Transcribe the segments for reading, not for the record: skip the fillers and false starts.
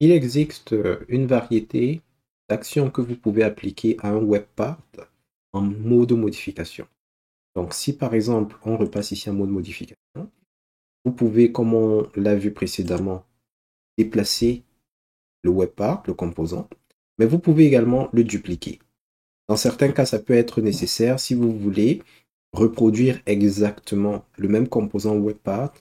Il existe une variété d'actions que vous pouvez appliquer à un webpart en mode modification. Donc, si par exemple, on repasse ici en mode modification, vous pouvez, comme on l'a vu précédemment, déplacer le webpart, le composant, mais vous pouvez également le dupliquer. Dans certains cas, ça peut être nécessaire si vous voulez reproduire exactement le même composant webpart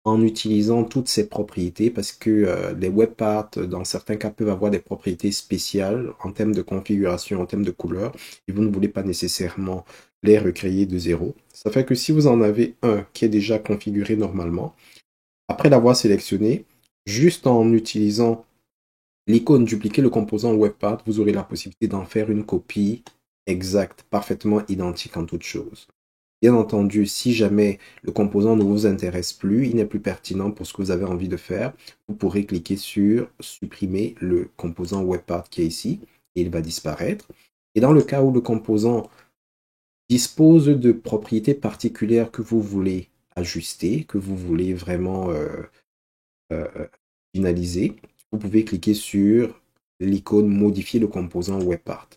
en utilisant toutes ses propriétés parce que les webparts, dans certains cas, peuvent avoir des propriétés spéciales en termes de configuration, en termes de couleur, et vous ne voulez pas nécessairement les recréer de zéro. Ça fait que si vous en avez un qui est déjà configuré normalement, après l'avoir sélectionné, juste en utilisant l'icône dupliquer le composant webpart, vous aurez la possibilité d'en faire une copie exacte, parfaitement identique en toute chose. Bien entendu, si jamais le composant ne vous intéresse plus, il n'est plus pertinent pour ce que vous avez envie de faire, vous pourrez cliquer sur supprimer le composant webpart qui est ici et il va disparaître. Et dans le cas où le composant dispose de propriétés particulières que vous voulez ajuster, que vous voulez vraiment euh, finaliser, vous pouvez cliquer sur l'icône modifier le composant webpart.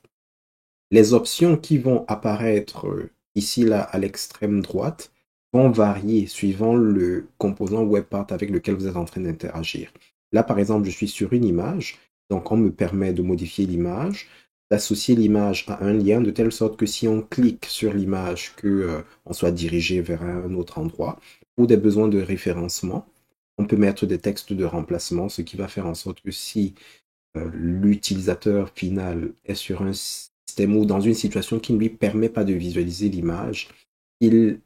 Les options qui vont apparaître ici là à l'extrême droite vont varier suivant le composant webpart avec lequel vous êtes en train d'interagir. Là par exemple je suis sur une image, donc on me permet de modifier l'image, d'associer l'image à un lien de telle sorte que si on clique sur l'image que on soit dirigé vers un autre endroit. Pour des besoins de référencement, on peut mettre des textes de remplacement, ce qui va faire en sorte que si l'utilisateur final est sur un système ou dans une situation qui ne lui permet pas de visualiser l'image, il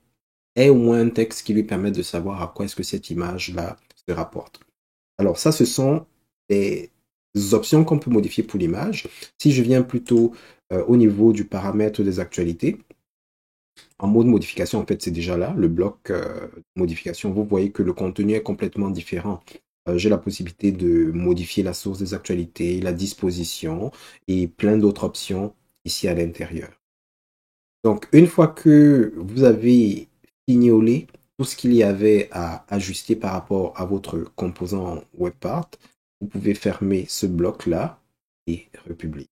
ait au moins un texte qui lui permet de savoir à quoi est-ce que cette image-là se rapporte. Alors ça, ce sont des options qu'on peut modifier pour l'image. Si je viens plutôt au niveau du paramètre des actualités, en mode modification, en fait, c'est déjà là, le bloc modification. Vous voyez que le contenu est complètement différent. J'ai la possibilité de modifier la source des actualités, la disposition et plein d'autres options ici à l'intérieur. Donc, une fois que vous avez fignolé tout ce qu'il y avait à ajuster par rapport à votre composant webpart, vous pouvez fermer ce bloc-là et republier.